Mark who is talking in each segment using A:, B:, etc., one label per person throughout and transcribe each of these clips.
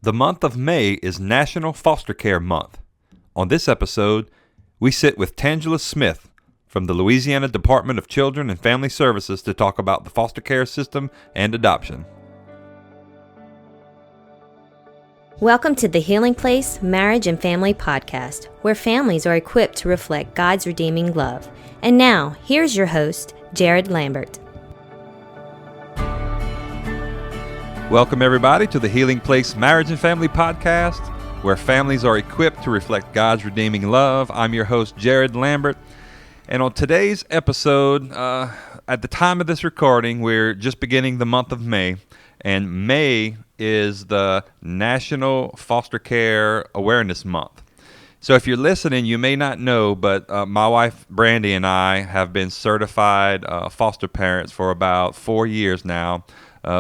A: The month of May is National Foster Care Month. On this episode, we sit with Tangela Smith from the Louisiana Department of Children and Family Services to talk about the foster care system and adoption.
B: Welcome to the Healing Place Marriage and Family Podcast, where families are equipped to reflect God's redeeming love. And now, here's your host, Jared Lambert.
A: Welcome, everybody, to the Healing Place Marriage and Family Podcast, where families are equipped to reflect God's redeeming love. I'm your host, Jared Lambert. And on today's episode, at the time of this recording, we're just beginning the month of May. And May is the National Foster Care Awareness Month. So if you're listening, you may not know, but my wife, Brandy, and I have been certified foster parents for about 4 years now.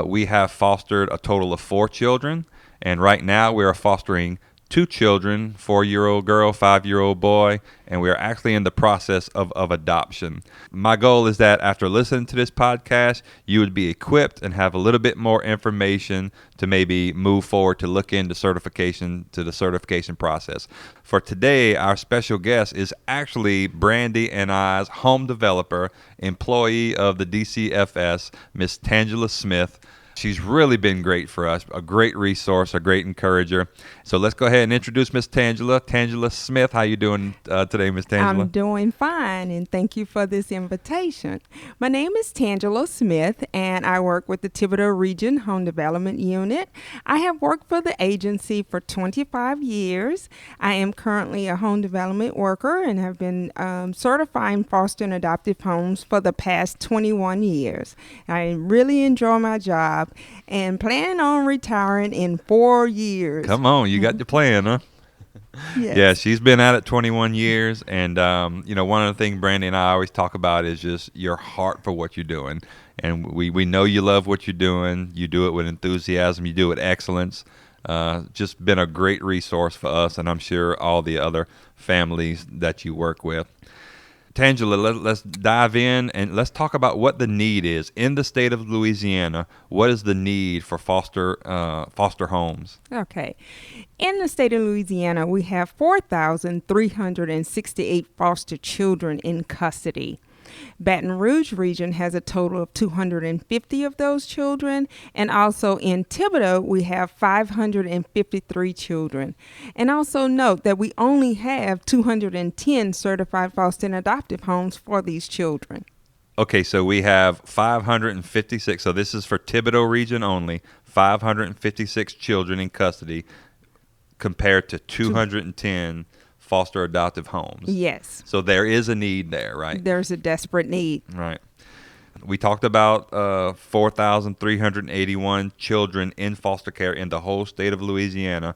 A: We have fostered a total of 4 children, and right now we are fostering 2 children, 4-year-old girl, 5-year-old boy, and we are actually in the process of adoption. My goal is that after listening to this podcast, you would be equipped and have a little bit more information to maybe move forward to look into the certification process. For today, our special guest is actually Brandy and I's home developer, employee of the DCFS, Miss Tangela Smith. She's really been great for us, a great resource, a great encourager. So let's go ahead and introduce Miss Tangela. Tangela Smith, how you doing today, Miss Tangela?
C: I'm doing fine, and thank you for this invitation. My name is Tangela Smith, and I work with the Thibodeau Region Home Development Unit. I have worked for the agency for 25 years. I am currently a home development worker and have been certifying foster and adoptive homes for the past 21 years. I really enjoy my job and plan on retiring in 4 years.
A: Come on, you got your plan, huh?
C: Yes.
A: Yeah, she's been at it 21 years, and one of the things Brandy and I always talk about is just your heart for what you're doing. And we know you love what you're doing. You do it with enthusiasm. You do it with excellence. Just been a great resource for us, and I'm sure all the other families that you work with. Tangela, let's dive in and let's talk about what the need is in the state of Louisiana. What is the need for foster homes?
C: Okay. In the state of Louisiana, we have 4,368 foster children in custody. Baton Rouge region has a total of 250 of those children, and also in Thibodeau we have 553 children. And also note that we only have 210 certified foster and adoptive homes for these children.
A: Okay, so we have 556, so this is for Thibodeau region only, 556 children in custody compared to 210 foster adoptive homes.
C: Yes.
A: So there is a need there, right?
C: There's a desperate need.
A: Right. We talked about 4,381 children in foster care in the whole state of Louisiana.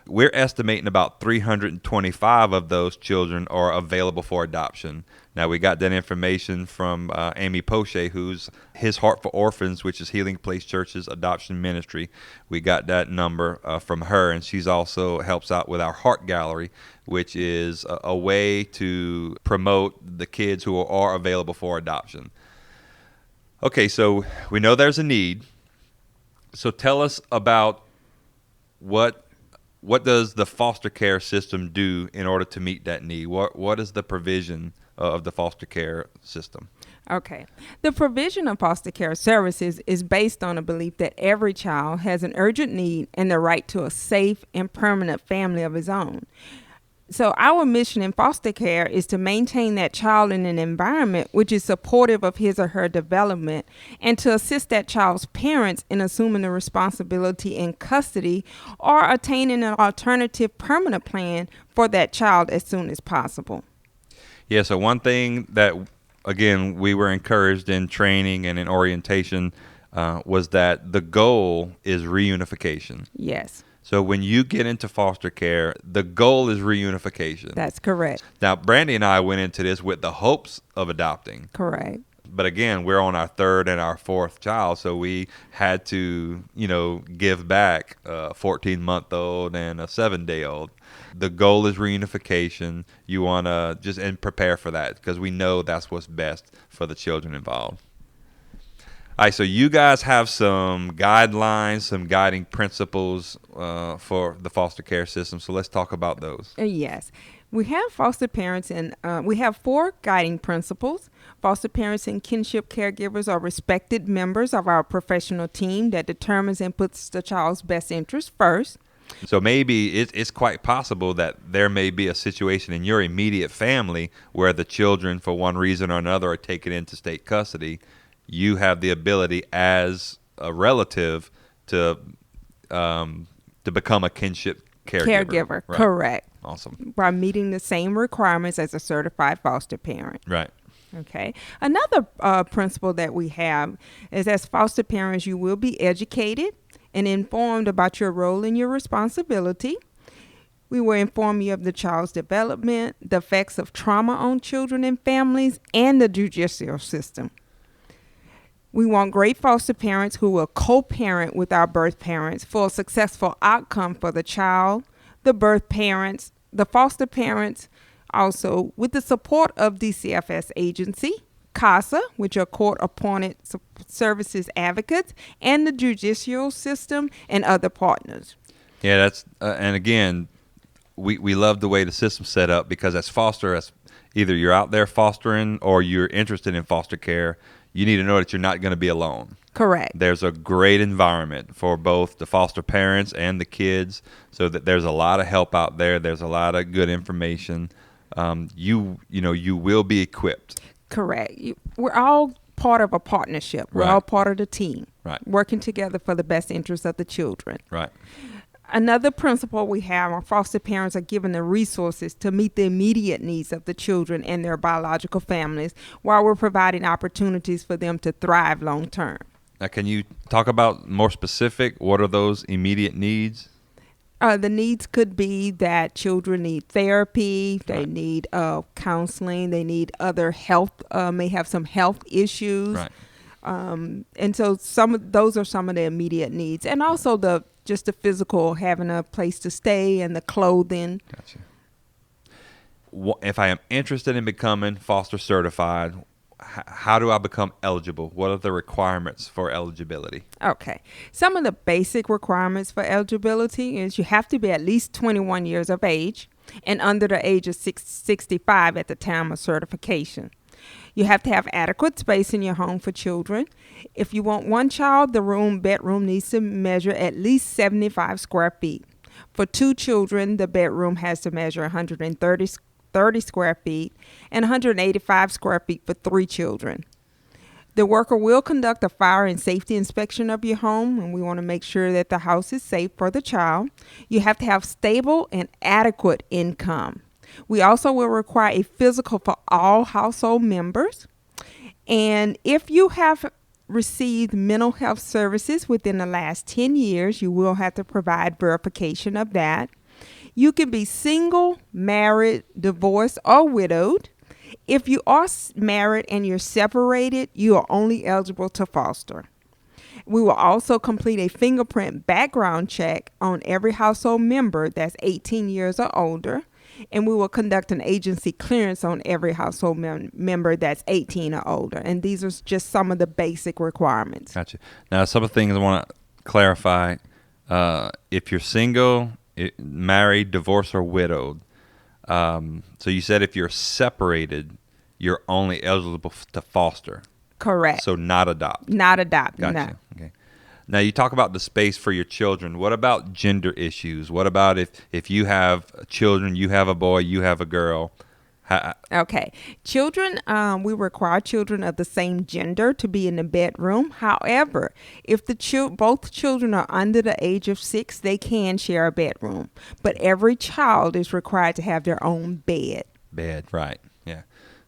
A: We're estimating about 325 of those children are available for adoption. Now, we got that information from Amy Poche, who's His Heart for Orphans, which is Healing Place Church's adoption ministry. We got that number from her, and she's also helps out with our Heart Gallery, which is a way to promote the kids who are available for adoption. Okay, so we know there's a need. So tell us about what does the foster care system do in order to meet that need? What is the provision of the foster care system?
C: Okay. The provision of foster care services is based on a belief that every child has an urgent need and the right to a safe and permanent family of his own. So our mission in foster care is to maintain that child in an environment which is supportive of his or her development, and to assist that child's parents in assuming the responsibility in custody or attaining an alternative permanent plan for that child as soon as possible.
A: Yeah, so one thing that, again, we were encouraged in training and in orientation was that the goal is reunification.
C: Yes.
A: So when you get into foster care, the goal is reunification.
C: That's correct.
A: Now, Brandy and I went into this with the hopes of adopting.
C: Correct.
A: But again, we're on our 3rd and our 4th child, so we had to, give back a 14-month-old and a 7-day-old. The goal is reunification. You want to prepare for that because we know that's what's best for the children involved. All right, so you guys have some guidelines, some guiding principles for the foster care system. So let's talk about those.
C: Yes. We have foster parents and we have 4 guiding principles. Foster parents and kinship caregivers are respected members of our professional team that determines and puts the child's best interest first.
A: So maybe it's quite possible that there may be a situation in your immediate family where the children, for one reason or another, are taken into state custody. You have the ability as a relative to become a kinship caregiver. Right.
C: Correct.
A: Awesome.
C: By meeting the same requirements as a certified foster parent.
A: Right.
C: Okay. Another principle that we have is, as foster parents, you will be educated and informed about your role and your responsibility. We will inform you of the child's development, the effects of trauma on children and families, and the judicial system. We want great foster parents who will co-parent with our birth parents for a successful outcome for the child, the birth parents, the foster parents, also with the support of DCFS agency, CASA, which are court-appointed services advocates, and the judicial system and other partners.
A: Yeah, that's and again, we love the way the system's set up, because as either you're out there fostering or you're interested in foster care, you need to know that you're not going to be alone.
C: Correct.
A: There's a great environment for both the foster parents and the kids, so that there's a lot of help out there. There's a lot of good information. You will be equipped.
C: Correct. We're all part of a partnership. We're all part of the team.
A: Right.
C: Working together for the best interest of the children.
A: Right.
C: Another principle we have, our foster parents are given the resources to meet the immediate needs of the children and their biological families, while we're providing opportunities for them to thrive long term.
A: Now, can you talk about more specific? What are those immediate needs?
C: The needs could be that children need therapy, they need counseling, they need other health, may have some health issues.
A: Right.
C: And so those are some of the immediate needs. And also just the physical, having a place to stay and the clothing.
A: Gotcha. If I am interested in becoming foster certified, how do I become eligible? What are the requirements for eligibility?
C: Okay. Some of the basic requirements for eligibility is you have to be at least 21 years of age and under the age of 65 at the time of certification. You have to have adequate space in your home for children. If you want one child, the bedroom needs to measure at least 75 square feet. For 2 children, the bedroom has to measure 130 square feet and 185 square feet for 3 children. The worker will conduct a fire and safety inspection of your home, and we want to make sure that the house is safe for the child. You have to have stable and adequate income. We also will require a physical for all household members. And if you have received mental health services within the last 10 years, you will have to provide verification of that. You can be single, married, divorced, or widowed. If you are married and you're separated, you are only eligible to foster. We will also complete a fingerprint background check on every household member that's 18 years or older. And we will conduct an agency clearance on every household member that's 18 or older. And these are just some of the basic requirements.
A: Gotcha. Now, some of the things I want to clarify. If you're single, married, divorced, or widowed, so you said if you're separated, you're only eligible to foster.
C: Correct.
A: So not adopt.
C: Not adopt.
A: Gotcha.
C: No.
A: Okay. Now, you talk about the space for your children. What about gender issues? What about if you have children, you have a boy, you have a girl?
C: Okay. Children, we require children of the same gender to be in the bedroom. However, if both children are under the age of 6, they can share a bedroom. But every child is required to have their own bed.
A: Bed, right. Yeah.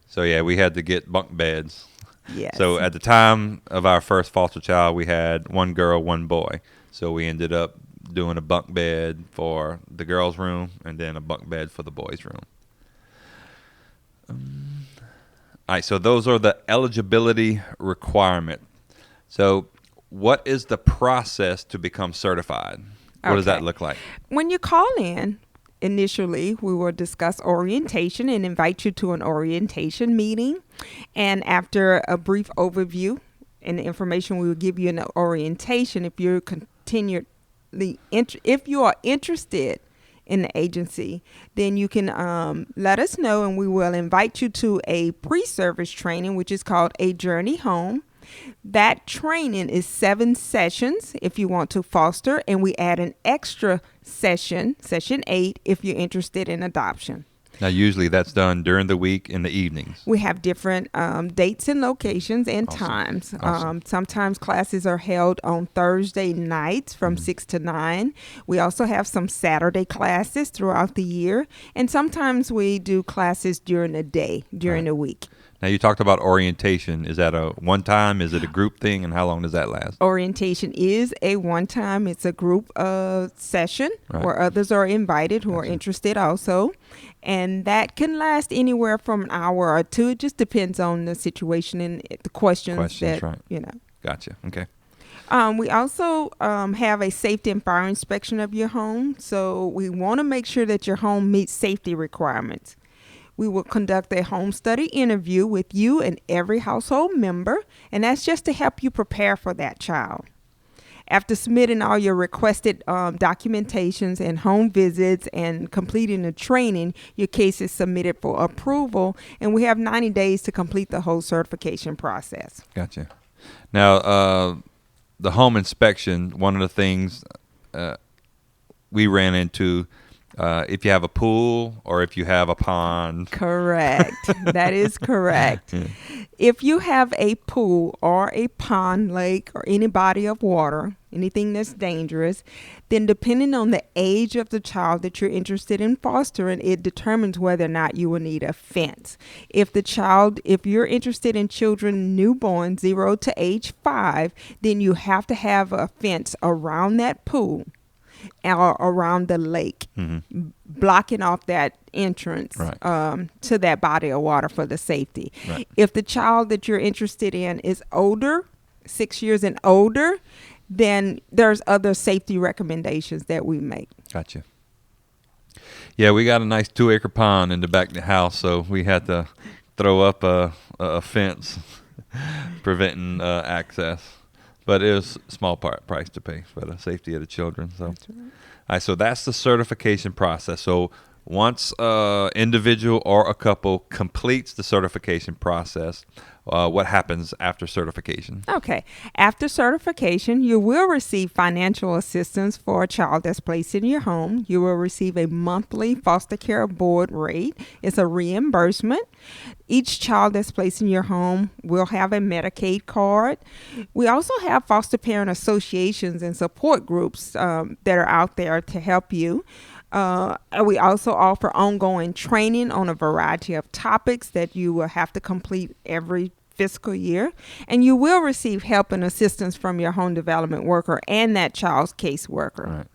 A: So, yeah, we had to get bunk beds.
C: Yes.
A: So at the time of our first foster child, we had one girl, one boy. So we ended up doing a bunk bed for the girls' room and then a bunk bed for the boys' room. All right, so those are the eligibility requirement. So what is the process to become certified? What does that look like?
C: When you call in, initially, we will discuss orientation and invite you to an orientation meeting. And after a brief overview and the information we will give you in the orientation. If you're if you are interested in the agency, then you can let us know, and we will invite you to a pre-service training, which is called A Journey Home. That training is 7 sessions if you want to foster, and we add an extra session 8, if you're interested in adoption.
A: Now, usually that's done during the week in the evenings.
C: We have different dates and locations and
A: Awesome.
C: times.
A: Awesome.
C: Sometimes classes are held on Thursday nights from 6 to 9. We also have some Saturday classes throughout the year. And sometimes we do classes during the day, during the week.
A: Now, you talked about orientation. Is that a one-time? Is it a group thing? And how long does that last?
C: Orientation is a one-time. It's a group session where others are invited who are interested also. And that can last anywhere from an hour or 2. It just depends on the situation and the questions that,
A: Gotcha. Okay.
C: We also have a safety and fire inspection of your home. So we want to make sure that your home meets safety requirements. We will conduct a home study interview with you and every household member, and that's just to help you prepare for that child. After submitting all your requested documentations and home visits and completing the training, your case is submitted for approval, and we have 90 days to complete the whole certification process.
A: Gotcha. Now, the home inspection, one of the things we ran into, if you have a pool or if you have a pond.
C: Correct. That is correct. Yeah. If you have a pool or a pond, lake, or any body of water, anything that's dangerous, then depending on the age of the child that you're interested in fostering, it determines whether or not you will need a fence. If you're interested in children newborn 0 to age 5, then you have to have a fence around that pool or around the lake, blocking off that entrance to that body of water for the safety. Right. If the child that you're interested in is older, 6 years and older, then there's other safety recommendations that we make.
A: Gotcha. Yeah, we got a nice 2-acre pond in the back of the house, so we had to throw up a fence preventing access. But it was a small price to pay for the safety of the children. So, that's right. All right, so that's the certification process. So once an individual or a couple completes the certification process, what happens after certification?
C: Okay. After certification, you will receive financial assistance for a child that's placed in your home. You will receive a monthly foster care board rate. It's a reimbursement. Each child that's placed in your home will have a Medicaid card. We also have foster parent associations and support groups that are out there to help you. We also offer ongoing training on a variety of topics that you will have to complete every fiscal year, and you will receive help and assistance from your home development worker and that child's caseworker.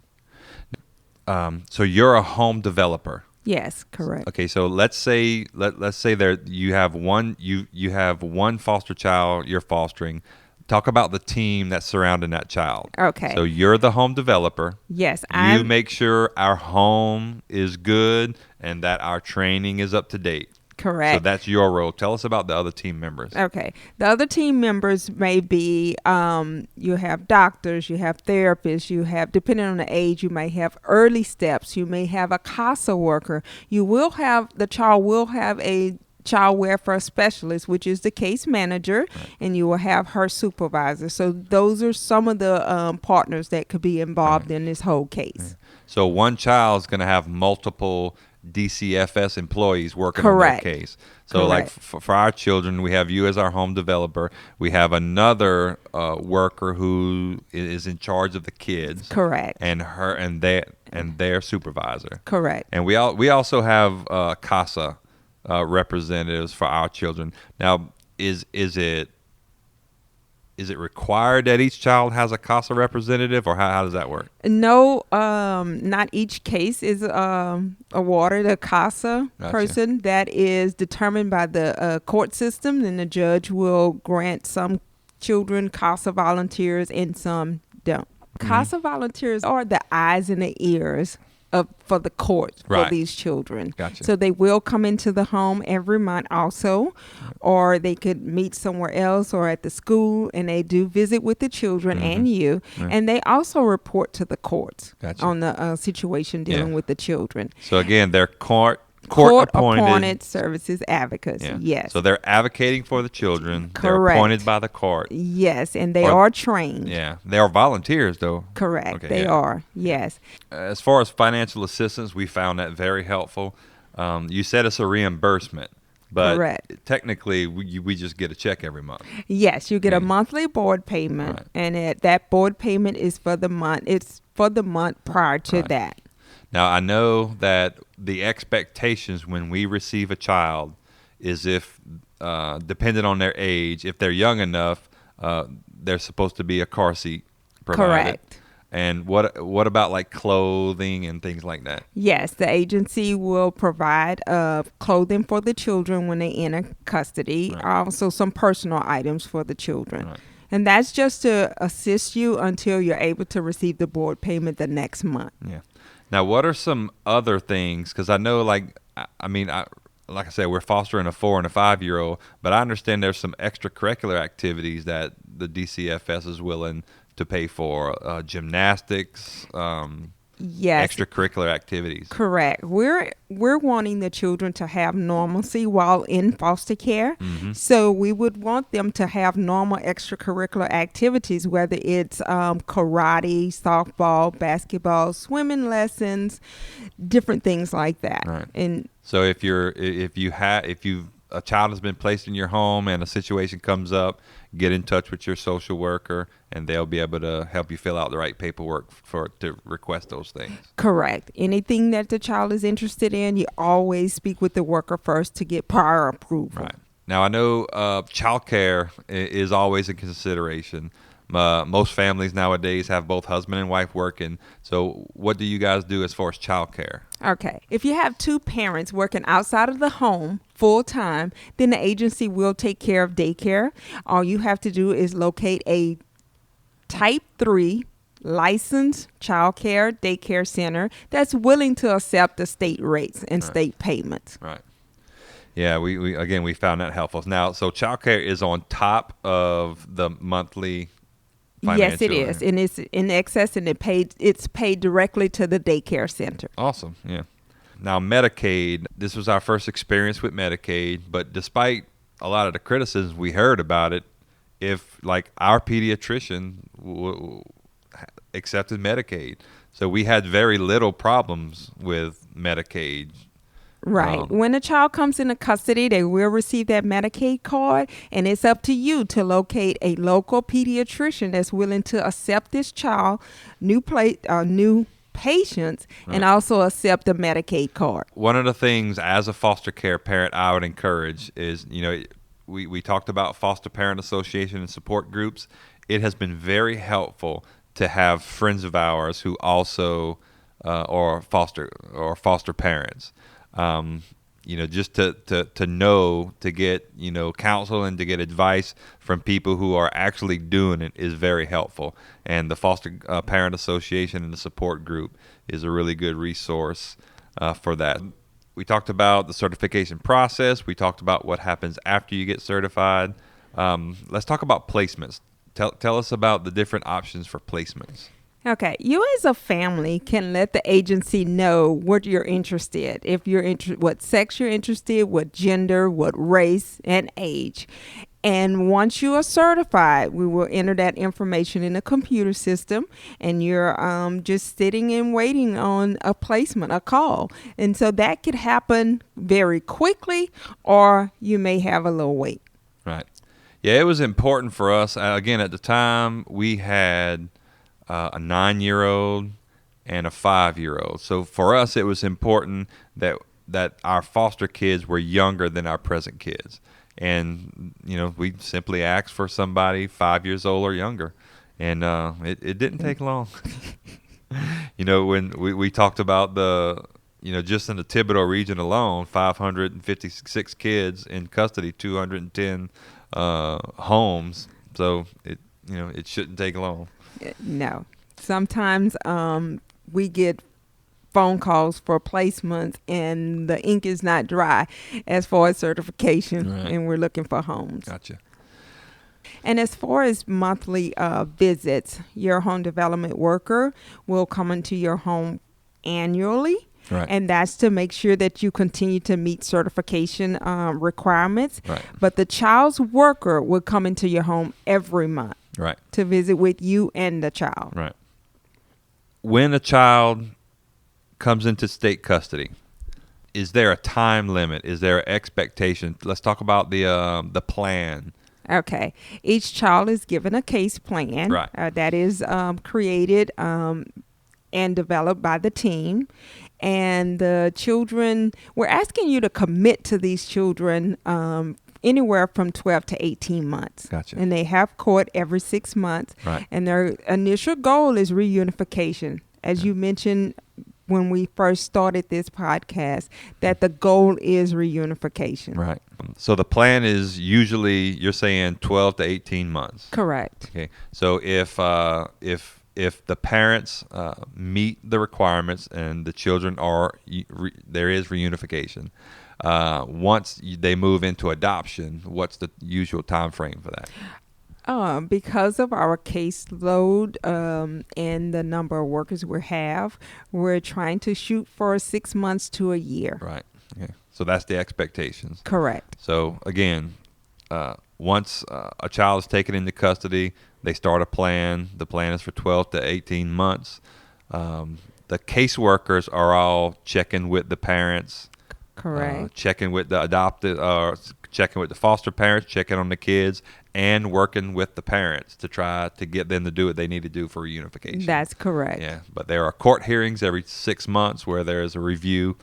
A: Right. So you're a home developer.
C: Yes, correct.
A: Okay, so let's say there you have one foster child you're fostering. Talk about the team that's surrounding that child.
C: Okay.
A: So you're the home developer.
C: Yes.
A: You make sure our home is good and that our training is up to date.
C: Correct.
A: So that's your role. Tell us about the other team members.
C: Okay. The other team members may be, you have doctors, you have therapists, you have, depending on the age, you may have early steps, you may have a CASA worker. The child will have a child welfare specialist, which is the case manager, and you will have her supervisor. So those are some of the partners that could be involved in this whole case. Yeah.
A: So one child's going to have multiple DCFS employees working on their case. So like for our children, we have you as our home developer. We have another worker who is in charge of the kids.
C: Correct.
A: And their supervisor.
C: Correct.
A: And we also have CASA representatives for our children. Now, is it required that each child has a CASA representative, or how does that work?
C: No, not each case is awarded a CASA person. That is determined by the court system, and the judge will grant some children CASA volunteers and some don't. CASA volunteers are the eyes and the ears for the court
A: Right.
C: for these children.
A: Gotcha.
C: So they will come into the home every month also, or they could meet somewhere else or at the school, and they do visit with the children and you.
A: Yeah.
C: And they also report to the courts
A: Gotcha.
C: on the situation dealing
A: Yeah.
C: with the children.
A: So again, they're court
C: Court-appointed
A: appointed
C: services advocates.
A: Yeah.
C: Yes.
A: So they're advocating for the children. They're
C: Correct.
A: appointed by the court.
C: Yes, and they
A: Or-
C: are trained.
A: Yeah. They are volunteers, though.
C: Correct.
A: Okay,
C: They
A: yeah.
C: are. Yes.
A: As far as financial assistance, we found that very helpful. You said it's a reimbursement, but
C: Correct.
A: technically we just get a check every month.
C: Yes, you get
A: Yeah.
C: a monthly board payment,
A: Right.
C: and that board payment is for the month. It's for the month prior to
A: Right.
C: that.
A: Now, I know that the expectations when we receive a child is if, depending on their age, if they're young enough, there's supposed to be a car seat provided.
C: Correct.
A: And what about like clothing and things like that?
C: Yes, the agency will provide clothing for the children when they enter custody.
A: Right.
C: Also, some personal items for the children.
A: Right.
C: And that's just to assist you until you're able to receive the board payment the next month.
A: Yeah. Now, what are some other things? Because I know, like I said, we're fostering a 4 and a 5-year-old, but I understand there's some extracurricular activities that the DCFS is willing to pay for, gymnastics,
C: Yes.
A: extracurricular activities.
C: Correct. We're wanting the children to have normalcy while in foster care.
A: Mm-hmm.
C: So we would want them to have normal extracurricular activities, whether it's karate, softball, basketball, swimming lessons, different things like that.
A: Right.
C: And
A: So if a child has been placed in your home and a situation comes up, get in touch with your social worker, and they'll be able to help you fill out the right paperwork to request those things.
C: correct. Anything that the child is interested in, you always speak with the worker first to get prior approval.
A: Right. Now, I know childcare is always a consideration. Most families nowadays have both husband and wife working. So what do you guys do as far as childcare?
C: Okay. If you have two parents working outside of the home full time, then the agency will take care of daycare. All you have to do is locate a type 3 licensed childcare daycare center that's willing to accept the state rates and state payments.
A: Right. Yeah, we found that helpful. Now, so childcare is on top of the monthly
C: Yes, it
A: financial-
C: is. And it's in excess, and it's paid directly to the daycare center.
A: Awesome. Yeah. Now, Medicaid, this was our first experience with Medicaid, but despite a lot of the criticisms we heard about it, if like our pediatrician accepted Medicaid. So we had very little problems with Medicaid.
C: Right. When a child comes into custody, they will receive that Medicaid card, and it's up to you to locate a local pediatrician that's willing to accept this child, new patients, and also accept the Medicaid card.
A: One of the things as a foster care parent I would encourage is, we talked about foster parent association and support groups. It has been very helpful to have friends of ours who also are foster parents. Just to know, to get, counsel and to get advice from people who are actually doing it is very helpful. And the Foster Parent Association and the support group is a really good resource for that. We talked about the certification process. We talked about what happens after you get certified. Let's talk about placements. Tell us about the different options for placements.
C: Okay, you as a family can let the agency know what you're interested. If you're what sex you're interested, what gender, what race, and age. And once you are certified, we will enter that information in a computer system, and you're just sitting and waiting on a placement, a call. And so that could happen very quickly, or you may have a little wait.
A: Right. Yeah, it was important for us. Again, at the time, we had a 9-year-old and a 5-year-old. So for us, it was important that our foster kids were younger than our present kids. And, we simply asked for somebody 5 years old or younger. And it didn't take long. When we talked about just in the Thibodeau region alone, 556 kids in custody, 210 homes. So it shouldn't take long.
C: No. Sometimes we get phone calls for placements, and the ink is not dry as far as certification,
A: Right.
C: and we're looking for homes.
A: Gotcha.
C: And as far as monthly visits, your home development worker will come into your home annually.
A: Right.
C: And that's to make sure that you continue to meet certification requirements.
A: Right.
C: But the child's worker will come into your home every month
A: Right.
C: to visit with you and the child.
A: Right. When a child comes into state custody, is there a time limit? Is there an expectation? Let's talk about the plan.
C: Okay. Each child is given a case plan.
A: Right.
C: That is created and developed by the team. And the children, we're asking you to commit to these children anywhere from 12 to 18 months.
A: Gotcha.
C: And they have court every 6 months.
A: Right.
C: And their initial goal is reunification. As you mentioned when we first started this podcast, that the goal is reunification.
A: Right. So the plan is usually, you're saying 12 to 18 months.
C: Correct.
A: Okay. So if the parents meet the requirements and the children are there is reunification. Once they move into adoption, what's the usual time frame for that?
C: Because of our caseload and the number of workers we have, we're trying to shoot for 6 months to a year.
A: Right. Okay. So that's the expectations.
C: Correct.
A: So again, once a child is taken into custody, they start a plan. The plan is for 12 to 18 months. The caseworkers are all checking with the parents.
C: Correct.
A: Checking with the adopted, checking with the foster parents, checking on the kids, and working with the parents to try to get them to do what they need to do for reunification.
C: That's correct.
A: Yeah, but there are court hearings every 6 months where there is a review.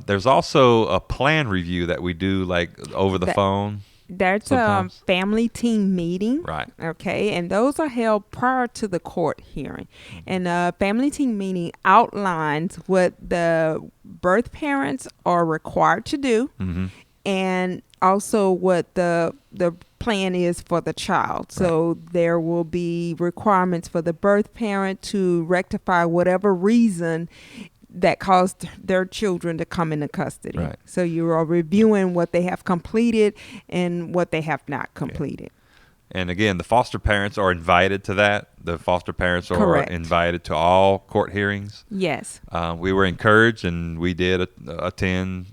A: There's also a plan review that we do like over the phone.
C: That's
A: sometimes.
C: a family team meeting.
A: Right.
C: Okay. And those are held prior to the court hearing. And a family team meeting outlines what the birth parents are required to do.
A: Mm-hmm.
C: And also what the plan is for the child. So there will be requirements for the birth parent to rectify whatever reason that caused their children to come into custody.
A: Right.
C: So you are reviewing what they have completed and what they have not completed.
A: And again, the foster parents are invited to that. The foster parents are
C: Correct.
A: invited to all court hearings.
C: Yes.
A: We were encouraged, and we did attend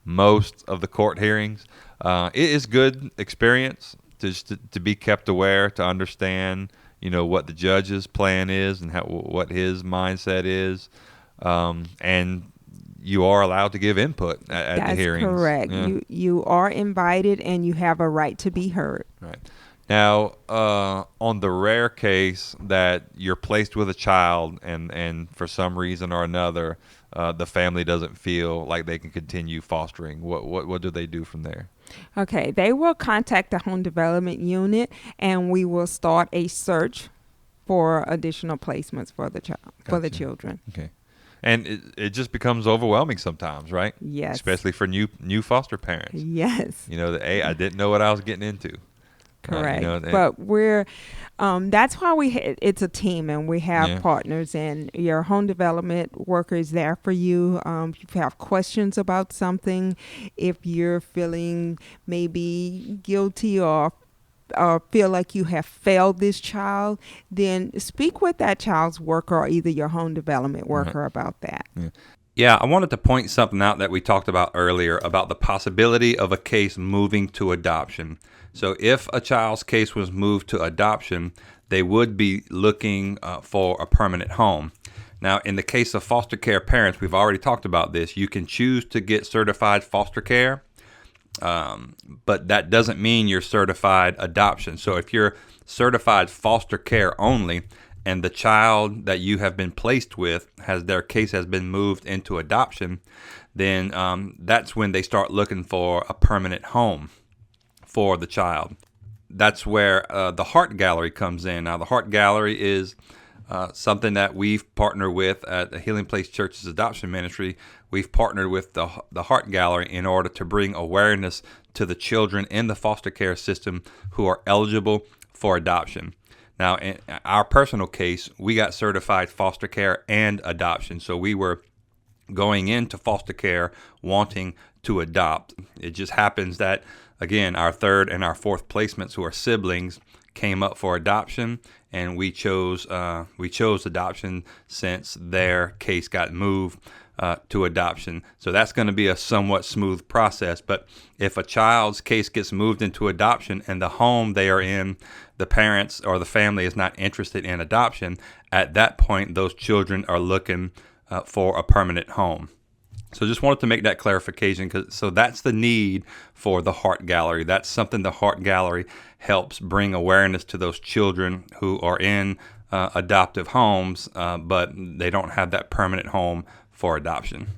A: most of the court hearings. It is good experience to be kept aware, to understand, what the judge's plan is and what his mindset is. And you are allowed to give input at the hearings.
C: That's correct.
A: Yeah.
C: You are invited, and you have a right to be heard.
A: Right. Now, on the rare case that you're placed with a child and for some reason or another, the family doesn't feel like they can continue fostering, what do they do from there?
C: Okay, they will contact the home development unit, and we will start a search for additional placements for the child, for the
A: Gotcha.
C: children.
A: Okay. And it just becomes overwhelming sometimes, right?
C: Yes.
A: Especially for new foster parents.
C: Yes.
A: I didn't know what I was getting into.
C: Correct. But we're, that's why it's a team, and we have partners, and your home development worker is there for you. If you have questions about something, if you're feeling maybe guilty or feel like you have failed this child, then speak with that child's worker or either your home development worker about that.
A: Yeah, I wanted to point something out that we talked about earlier about the possibility of a case moving to adoption. So if a child's case was moved to adoption, they would be looking for a permanent home. Now, in the case of foster care parents, we've already talked about this. You can choose to get certified foster care, but that doesn't mean you're certified adoption. So if you're certified foster care only, and the child that you have been placed with their case has been moved into adoption, then that's when they start looking for a permanent home for the child. That's where the Heart Gallery comes in. Now, the Heart Gallery is something that we've partnered with at the Healing Place Church's adoption ministry. We've partnered with the Heart Gallery in order to bring awareness to the children in the foster care system who are eligible for adoption. Now, in our personal case, we got certified foster care and adoption. So we were going into foster care wanting to adopt. It just happens that, again, our third and our fourth placements, who are siblings, came up for adoption, and we chose adoption since their case got moved to adoption. So that's going to be a somewhat smooth process. But if a child's case gets moved into adoption and the home they are in, the parents or the family is not interested in adoption, at that point, those children are looking for a permanent home. So just wanted to make that clarification. So that's the need for the Heart Gallery. That's something the Heart Gallery helps bring awareness to those children who are in adoptive homes, but they don't have that permanent home for adoption.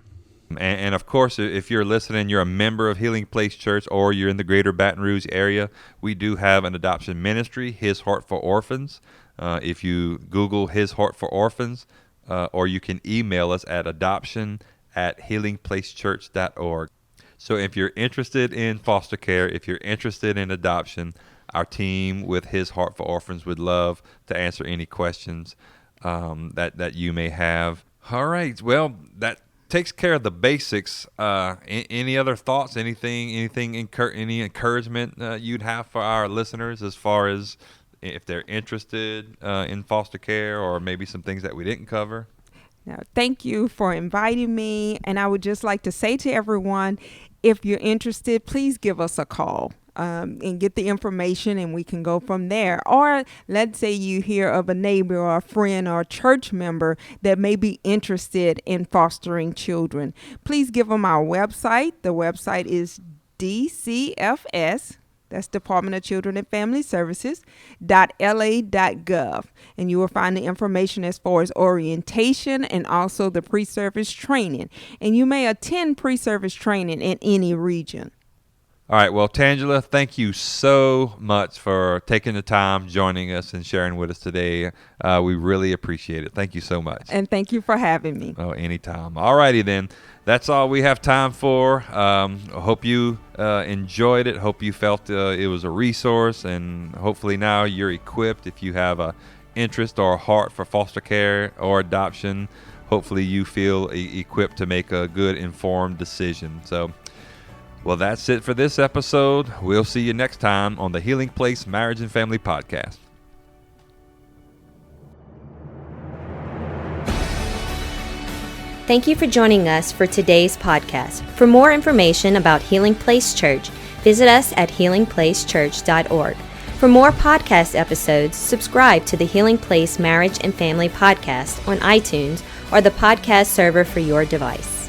A: And of course, if you're listening, you're a member of Healing Place Church, or you're in the greater Baton Rouge area, we do have an adoption ministry, His Heart for Orphans. If you Google His Heart for Orphans, or you can email us at adoption@healingplacechurch.org. So if you're interested in foster care, if you're interested in adoption, our team with His Heart for Orphans would love to answer any questions that you may have. All right. Well, that takes care of the basics. Any other thoughts? Any encouragement you'd have for our listeners as far as if they're interested in foster care, or maybe some things that we didn't cover?
C: Now, thank you for inviting me. And I would just like to say to everyone, if you're interested, please give us a call and get the information, and we can go from there. Or let's say you hear of a neighbor or a friend or a church member that may be interested in fostering children. Please give them our website. The website is DCFS. That's Department of Children and Family Services, .la.gov. And you will find the information as far as orientation and also the pre-service training. And you may attend pre-service training in any region.
A: All right. Well, Tangela, thank you so much for taking the time, joining us, and sharing with us today. We really appreciate it. Thank you so much.
C: And thank you for having me.
A: Oh, anytime. All righty then. That's all we have time for. I hope you enjoyed it. Hope you felt it was a resource, and hopefully now you're equipped. If you have a interest or a heart for foster care or adoption, hopefully you feel equipped to make a good, informed decision. So, well, that's it for this episode. We'll see you next time on the Healing Place Marriage and Family Podcast.
B: Thank you for joining us for today's podcast. For more information about Healing Place Church, visit us at healingplacechurch.org. For more podcast episodes, subscribe to the Healing Place Marriage and Family Podcast on iTunes or the podcast server for your device.